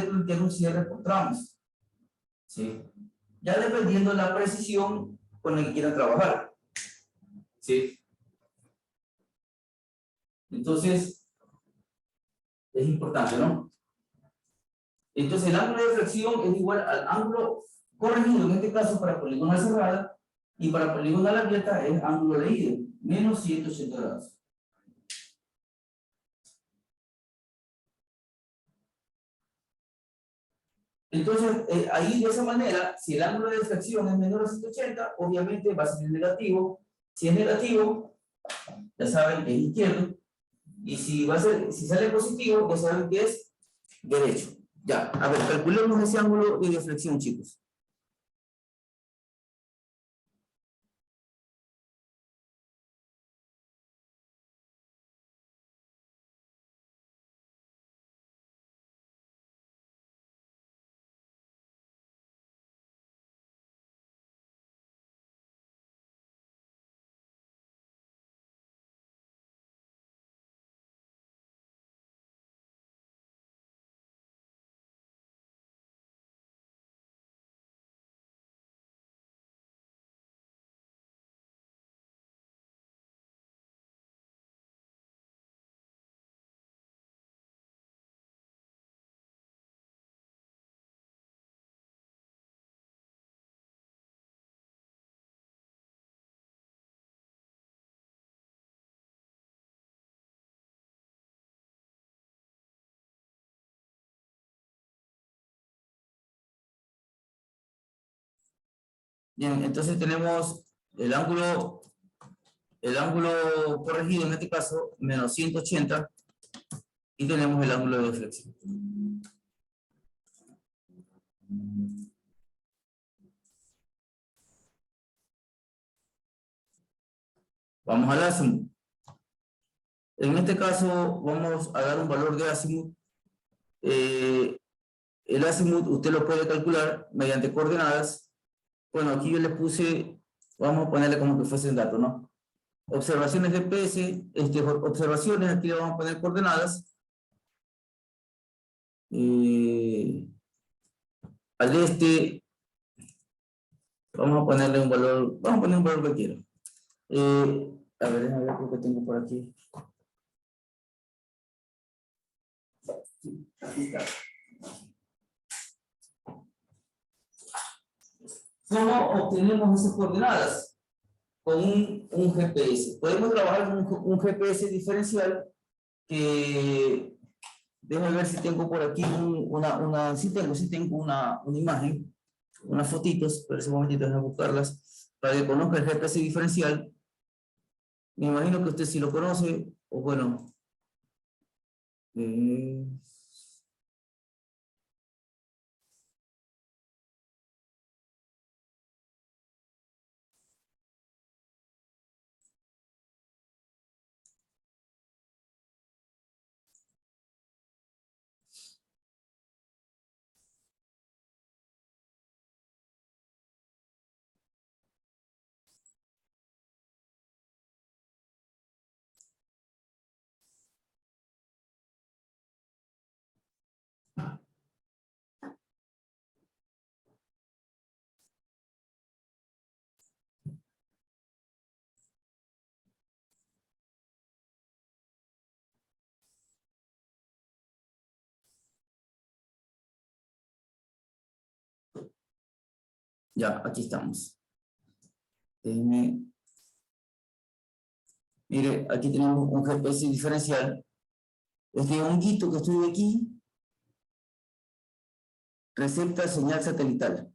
plantear un cierre por tramos. ¿Sí? Ya dependiendo de la precisión con la que quieran trabajar. ¿Sí? Entonces, es importante, ¿no? Entonces, el ángulo de deflexión es igual al ángulo corregido, en este caso para poligonal cerrada, y para poligonal abierta es ángulo leído, menos 180 grados. Entonces, ahí de esa manera, si el ángulo de deflexión es menor a 180, obviamente va a ser negativo. Si es negativo, ya saben que es izquierdo. Y si sale positivo, ya saben que es derecho. Ya, a ver, calculemos ese ángulo de deflexión, chicos. Bien, entonces tenemos el ángulo corregido, en este caso, menos 180, y tenemos el ángulo de deflexión. Vamos al azimut. En este caso, vamos a dar un valor de azimut. El azimut usted lo puede calcular mediante coordenadas. Bueno, aquí yo le puse, vamos a ponerle como que fuese un dato, ¿no? Observaciones de PS, observaciones, aquí le vamos a poner coordenadas. Al este, vamos a ponerle un valor, vamos a poner un valor cualquiera. A ver, déjame ver lo que tengo por aquí. Aquí está. ¿Cómo obtenemos esas coordenadas? Con un GPS. Podemos trabajar con un GPS diferencial que, déjame ver si tengo por aquí sí tengo una imagen, unas fotitos, pero ese momentito déjame buscarlas, para que conozca el GPS diferencial. Me imagino que usted sí lo conoce, o bueno, ya, aquí estamos. Mire, aquí tenemos un GPS diferencial. Este honguito que estoy aquí recepta señal satelital.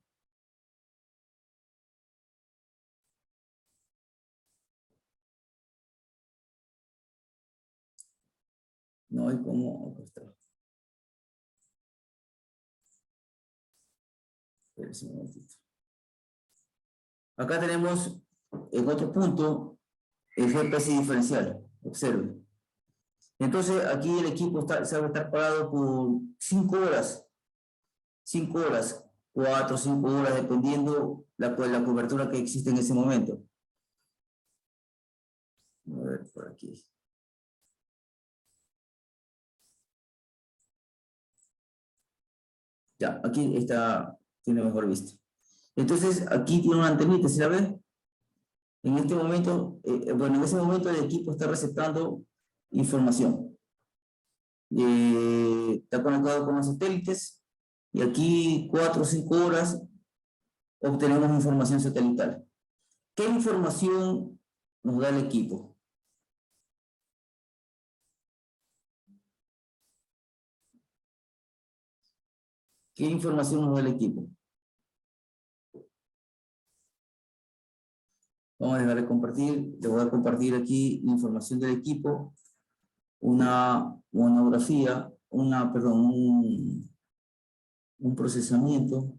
No hay cómo acostar. Espérense un momentito. Acá tenemos en otro punto el GPS diferencial. Observe. Entonces aquí el equipo se va a estar parado por 5 horas. 5 horas, 4 o 5 horas, dependiendo la cobertura que existe en ese momento. A ver, por aquí. Ya, aquí está, tiene mejor vista. Entonces, aquí tiene una antenita, ¿se la ve? En este momento, bueno, en ese momento el equipo está receptando información. Está conectado con los satélites y aquí 4 o 5 horas obtenemos información satelital. ¿Qué información nos da el equipo? ¿Qué información nos da el equipo? Vamos a dejar de compartir. Le voy a compartir aquí la información del equipo, una monografía, un procesamiento.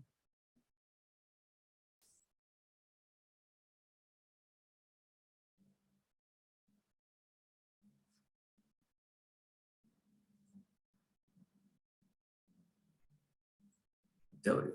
Ya abrió.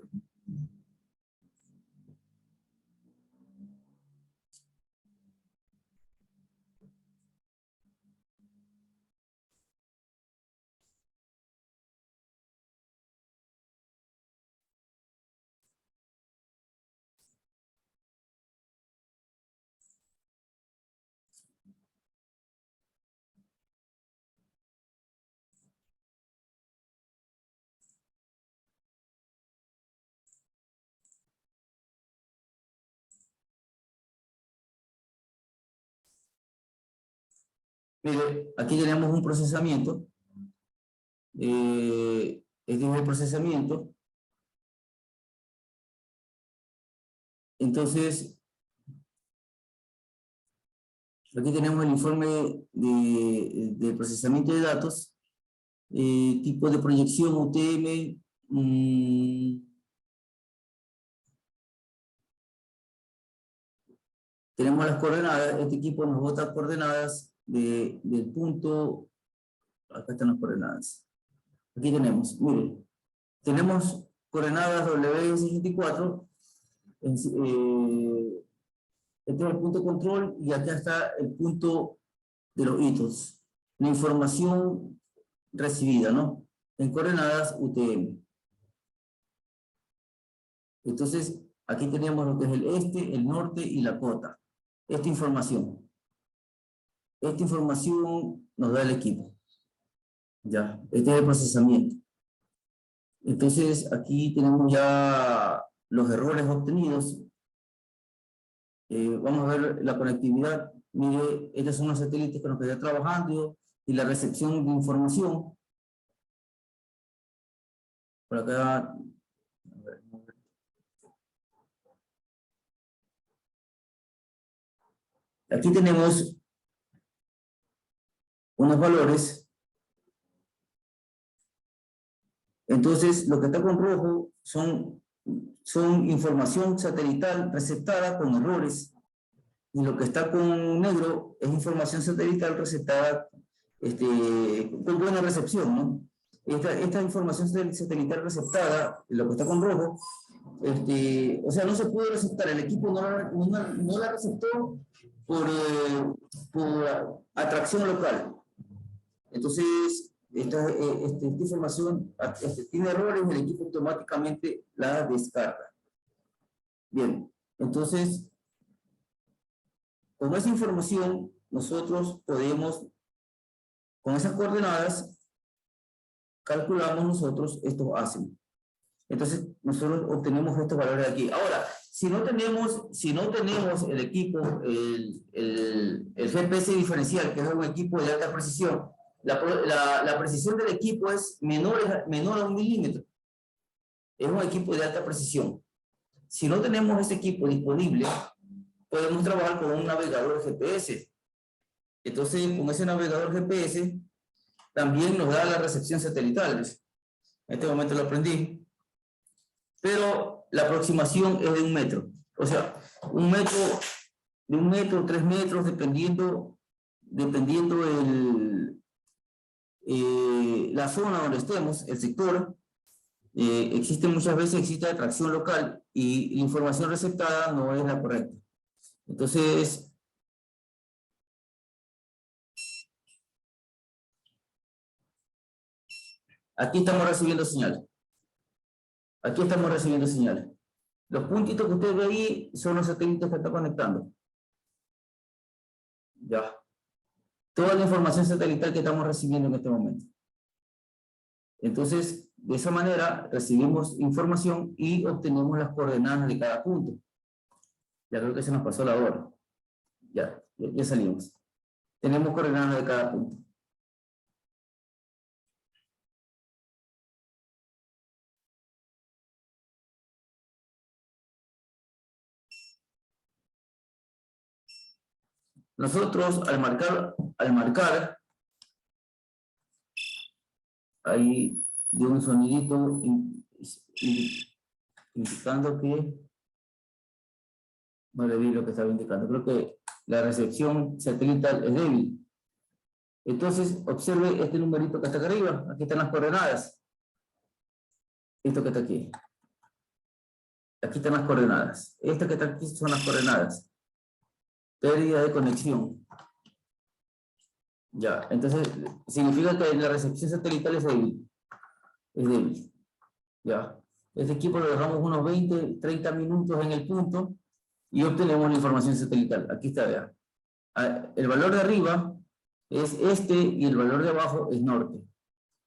Mire, aquí tenemos un procesamiento. Este es el procesamiento. Entonces, aquí tenemos el informe de procesamiento de datos, tipo de proyección UTM. Tenemos las coordenadas. Este equipo nos bota coordenadas del punto. Acá están las coordenadas. Aquí tenemos, miren, tenemos coordenadas W64. Este es el punto control y acá está el punto de los hitos. La información recibida, ¿no? En coordenadas UTM. Entonces, aquí tenemos lo que es el este, el norte y la cota. Esta información nos da el equipo. Ya, este es el procesamiento. Entonces, aquí tenemos ya los errores obtenidos. Vamos a ver la conectividad. Mire, estos son los satélites con los que está trabajando y la recepción de información. Por acá. A ver. Aquí tenemos unos valores. Entonces, lo que está con rojo son información satelital receptada con errores. Y lo que está con negro es información satelital receptada con buena recepción, ¿no? Esta información satelital receptada, lo que está con rojo, o sea, no se puede receptar. El equipo no la receptó por atracción local. Entonces, esta información tiene errores, el equipo automáticamente la descarga. Bien, entonces, con esa información, nosotros podemos, con esas coordenadas, calculamos nosotros estos ácidos. Entonces, nosotros obtenemos estos valores de aquí. Ahora, si no tenemos el equipo, el GPS diferencial, que es un equipo de alta precisión, la precisión del equipo es menor a 1 milímetro. Es un equipo de alta precisión. Si no tenemos ese equipo disponible, podemos trabajar con un navegador GPS. Entonces, con ese navegador GPS, también nos da la recepción satelital. En este momento lo aprendí. Pero la aproximación es de 1 metro. O sea, 1 metro, de 1 metro, 3 metros, dependiendo la zona donde estemos, el sector. Muchas veces existe atracción local y la información receptada no es la correcta. Entonces, aquí estamos recibiendo señal. Aquí estamos recibiendo señal. Los puntitos que usted ve ahí son los satélites que están conectando. Ya. Toda la información satelital que estamos recibiendo en este momento. Entonces, de esa manera recibimos información y obtenemos las coordenadas de cada punto. Ya creo que se nos pasó la hora. Ya salimos. Tenemos coordenadas de cada punto. Nosotros al marcar, ahí de un sonidito indicando que no le vi lo que estaba indicando. Creo que la recepción satelital es débil. Entonces, observe este numerito que está acá arriba. Aquí están las coordenadas. Esto que está aquí. Aquí están las coordenadas. Esto que está aquí son las coordenadas. Pérdida de conexión. Ya, entonces significa que la recepción satelital es débil. Es débil. Ya. Este equipo lo dejamos unos 20, 30 minutos en el punto y obtenemos la información satelital. Aquí está, vea. El valor de arriba es este y el valor de abajo es norte.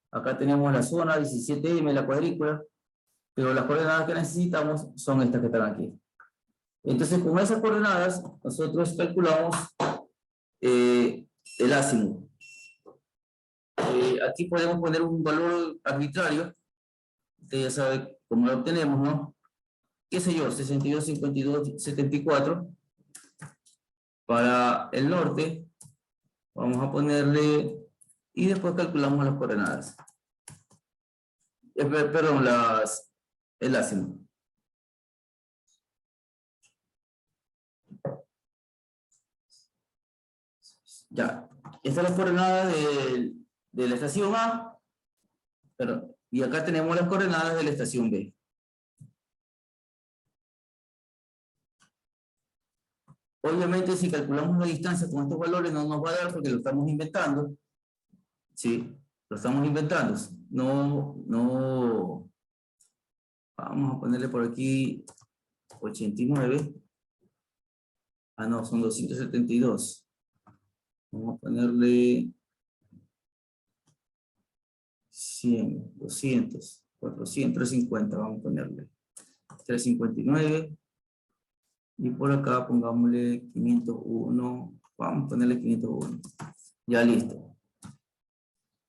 Acá tenemos la zona 17M, la cuadrícula, pero las coordenadas que necesitamos son estas que están aquí. Entonces, con esas coordenadas, nosotros calculamos el azimut. Aquí podemos poner un valor arbitrario. Usted ya sabe cómo lo obtenemos, ¿no? ¿Qué sé yo? 62, 52, 74. Para el norte, vamos a ponerle, y después calculamos las coordenadas. Perdón, el azimut. Ya, esta es la coordenada de la estación A, y acá tenemos las coordenadas de la estación B. Obviamente, si calculamos la distancia con estos valores no nos va a dar porque lo estamos inventando. Sí, lo estamos inventando. No. Vamos a ponerle por aquí 89. Ah, no, son 272. Vamos a ponerle 100, 200, 400, 350. Vamos a ponerle 359. Y por acá pongámosle 501. Vamos a ponerle 501. Ya listo.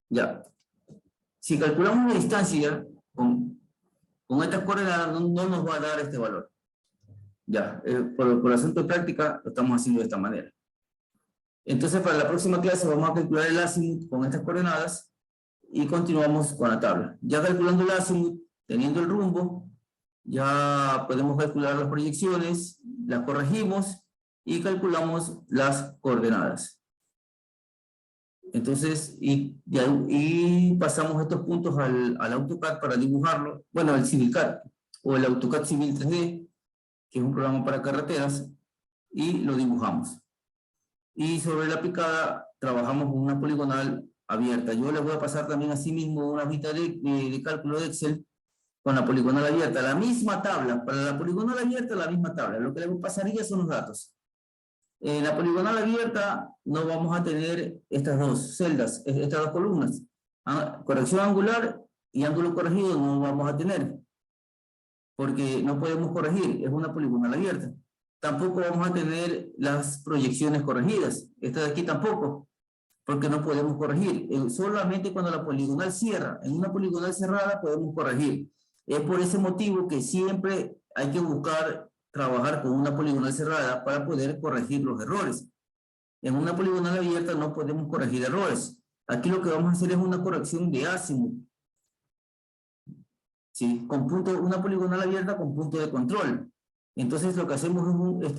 Ya. Si calculamos la distancia con estas coordenadas, no nos va a dar este valor. Ya. Por asunto de práctica, lo estamos haciendo de esta manera. Entonces, para la próxima clase vamos a calcular el azimut con estas coordenadas y continuamos con la tabla. Ya calculando el azimut, teniendo el rumbo, ya podemos calcular las proyecciones, las corregimos y calculamos las coordenadas. Entonces, y pasamos estos puntos al AutoCAD para dibujarlo. Bueno, el CivilCAD o el AutoCAD Civil 3D, que es un programa para carreteras, y lo dibujamos. Y sobre la aplicada trabajamos con una poligonal abierta. Yo les voy a pasar también así mismo una hojita de cálculo de Excel con la poligonal abierta. La misma tabla, para la poligonal abierta la misma tabla. Lo que les pasaría son los datos. En la poligonal abierta no vamos a tener estas dos celdas, estas dos columnas. Corrección angular y ángulo corregido no vamos a tener. Porque no podemos corregir, es una poligonal abierta. Tampoco vamos a tener las proyecciones corregidas. Esta de aquí tampoco, porque no podemos corregir. Solamente cuando la poligonal cierra. En una poligonal cerrada podemos corregir. Es por ese motivo que siempre hay que buscar trabajar con una poligonal cerrada para poder corregir los errores. En una poligonal abierta no podemos corregir errores. Aquí lo que vamos a hacer es una corrección de azimut. ¿Sí? Con punto, una poligonal abierta con punto de control. Entonces lo que hacemos es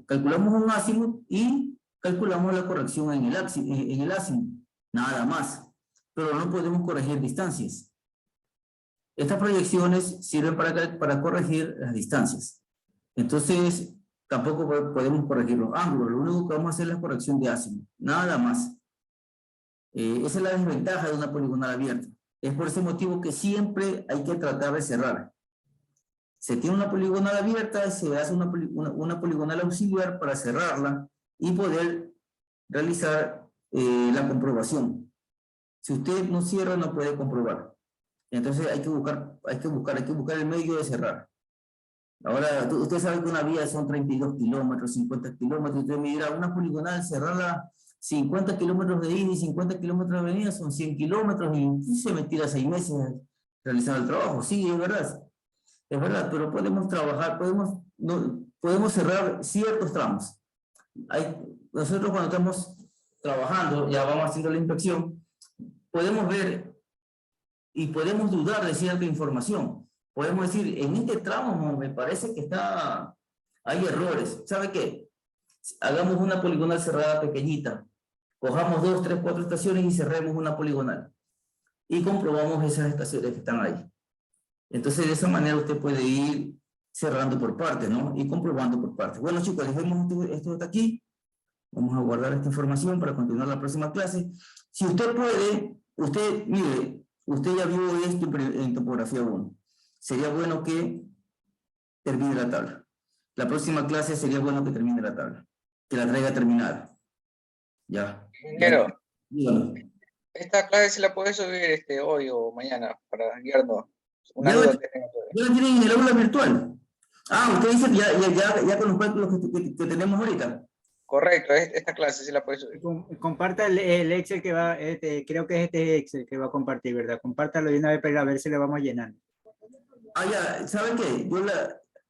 calculamos un azimut y calculamos la corrección en el azimut. Nada más. Pero no podemos corregir distancias. Estas proyecciones sirven para corregir las distancias. Entonces, tampoco podemos corregir los ángulos. Lo único que vamos a hacer es la corrección de azimut. Nada más. Esa es la desventaja de una poligonal abierta. Es por ese motivo que siempre hay que tratar de cerrar. Se tiene una poligonal abierta, se hace una poligonal auxiliar para cerrarla y poder realizar la comprobación. Si usted no cierra, no puede comprobar. Entonces hay que buscar el medio de cerrar. Ahora, usted sabe que una vía son 32 kilómetros, 50 kilómetros. Usted me dirá, una poligonal, cerrarla 50 kilómetros de ida y 50 kilómetros de venida son 100 kilómetros y se me tira 6 meses realizando el trabajo. Sí, es verdad. Es verdad, pero podemos trabajar, podemos cerrar ciertos tramos. Nosotros cuando estamos trabajando, ya vamos haciendo la inspección, podemos ver y podemos dudar de cierta información. Podemos decir, en este tramo me parece que hay errores. ¿Sabe qué? Hagamos una poligonal cerrada pequeñita. Cojamos 2, 3, 4 estaciones y cerremos una poligonal. Y comprobamos esas estaciones que están ahí. Entonces, de esa manera usted puede ir cerrando por partes, ¿no? Y comprobando por partes. Bueno, chicos, dejemos esto hasta aquí. Vamos a guardar esta información para continuar la próxima clase. Si usted puede, mire, usted ya vio esto en topografía 1. Sería bueno que termine la tabla. La próxima clase sería bueno que termine la tabla. Que la traiga terminada. Ya. Ingeniero, Dígame. esta clase se la puede subir hoy o mañana para guiarnos. Una Ya duda la que tengo todavía. ya la tienen en el aula virtual. Ah, usted dice que ya con los cálculos que tenemos ahorita. Correcto, esta clase se la puede subir. Comparta el Excel que va, creo que es este Excel que va a compartir, ¿verdad? Compártalo de una vez para ver si le vamos llenando. Ah, ya, ¿sabe qué?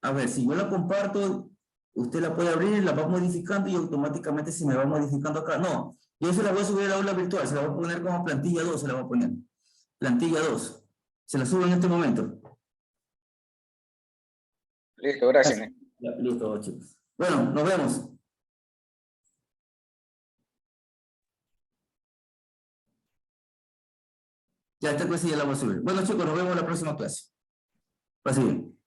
A ver, si yo la comparto, usted la puede abrir, la va modificando y automáticamente se me va modificando acá. No, yo se la voy a subir al aula virtual, se la voy a poner como plantilla 2, se la voy a poner. Plantilla 2. Se la subo en este momento. Listo, gracias. Ya, listo, chicos. Bueno, nos vemos. Ya esta clase ya la voy a subir. Bueno, chicos, nos vemos en la próxima clase. Pase bien.